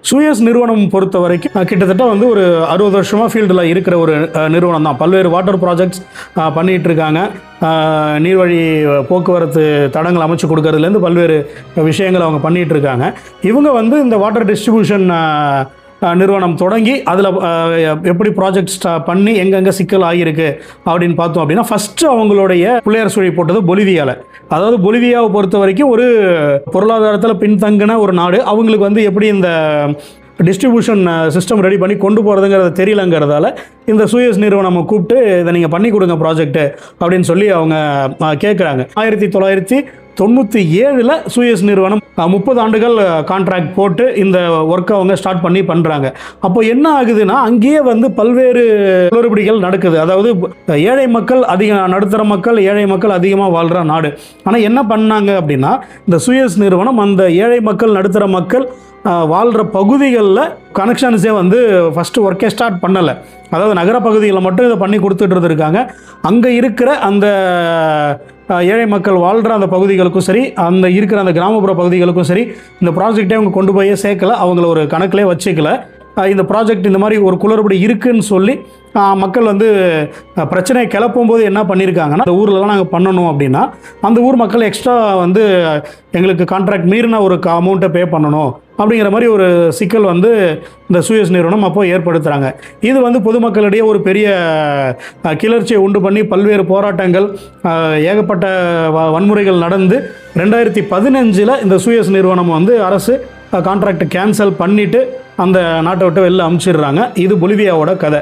Suez நிறுவனம் பொறுத்த வரைக்கும் கிட்டத்தட்ட வந்து ஒரு 60 வருஷமாக ஃபீல்டில் இருக்கிற ஒரு நிறுவனம் தான். பல்வேறு வாட்டர் ப்ராஜெக்ட்ஸ் பண்ணிகிட்டு இருக்காங்க. நீர்வழி போக்குவரத்து தடங்கள் அமைச்சு கொடுக்கறதுலேருந்து பல்வேறு விஷயங்கள் அவங்க பண்ணிகிட்டு இருக்காங்க. இவங்க வந்து இந்த வாட்டர் டிஸ்ட்ரிபியூஷன் நிறுவனம் தொடங்கி அதில் எப்படி ப்ராஜெக்ட் பண்ணி எங்கெங்கே சிக்கல் ஆகியிருக்கு அப்படின்னு பார்த்தோம் அப்படின்னா, ஃபஸ்ட்டு அவங்களுடைய பிள்ளையார் சுழி போட்டது பொலிவியாவில். அதாவது பொலிவியாவை பொறுத்த வரைக்கும் ஒரு பொருளாதாரத்தில் பின்தங்கின ஒரு நாடு. அவங்களுக்கு வந்து எப்படி இந்த டிஸ்ட்ரிபியூஷன் சிஸ்டம் ரெடி பண்ணி கொண்டு போகிறதுங்கிறது தெரியலங்கிறதால இந்த சூயஸ் நிறுவனம் கூப்பிட்டு இதை நீங்கள் பண்ணி கொடுங்க ப்ராஜெக்ட்டு அப்படின்னு சொல்லி அவங்க கேட்குறாங்க. 1997 சூயஸ் நிறுவனம் 30 ஆண்டுகள் கான்ட்ராக்ட் போட்டு இந்த ஒர்க்கை அவங்க ஸ்டார்ட் பண்ணி பண்ணுறாங்க. அப்போ என்ன ஆகுதுன்னா, அங்கேயே வந்து பல்வேறு குளறுபடிகள் நடக்குது. அதாவது ஏழை மக்கள் நடுத்தர மக்கள், ஏழை மக்கள் அதிகமாக வாழ்கிற நாடு. ஆனால் என்ன பண்ணாங்க அப்படின்னா, இந்த சூயஸ் நிறுவனம் அந்த ஏழை மக்கள் நடுத்தர மக்கள் வாழ்கிற பகுதிகளில் கனெக்ஷன்ஸே வந்து ஃபஸ்ட்டு ஒர்க்கே ஸ்டார்ட் பண்ணலை. அதாவது நகர பகுதிகளில் மட்டும் இதை பண்ணி கொடுத்துட்டு இருக்காங்க. அங்கே இருக்கிற அந்த ஏழை மக்கள் வாழ்கிற அந்த பகுதிகளுக்கும் சரி, அந்த இருக்கிற அந்த கிராமப்புற பகுதிகளுக்கும் சரி, இந்த ப்ராஜெக்டே அவங்க கொண்டு போய் சேர்க்கலை. அவங்கள ஒரு கணக்கிலே வச்சுக்கல. இந்த ப்ராஜெக்ட் இந்த மாதிரி ஒரு குளறுபடி இருக்குதுன்னு சொல்லி மக்கள் வந்து பிரச்சனையை கிளப்பும் போது என்ன பண்ணியிருக்காங்கன்னா, அந்த ஊர்லலாம் நாங்கள் பண்ணணும் அப்படின்னா அந்த ஊர் மக்கள் எக்ஸ்ட்ரா வந்து எங்களுக்கு கான்ட்ராக்ட் மீறின ஒரு அமௌண்ட்டை பே பண்ணணும் அப்படிங்கிற மாதிரி ஒரு சிக்கல் வந்து இந்த சூயஸ் நிறுவனம் அப்போது ஏற்படுத்துகிறாங்க. இது வந்து பொதுமக்களிடையே ஒரு பெரிய கிளர்ச்சியை உண்டு பண்ணி பல்வேறு போராட்டங்கள், ஏகப்பட்ட வன்முறைகள் நடந்து 2015 இந்த சூயஸ் நிறுவனம் வந்து அரசு கான்ட்ராக்டை கேன்சல் பண்ணிவிட்டு அந்த நாட்டை விட்டு வெளில அனுப்பிச்சிடுறாங்க. இது பொலிவியாவோட கதை.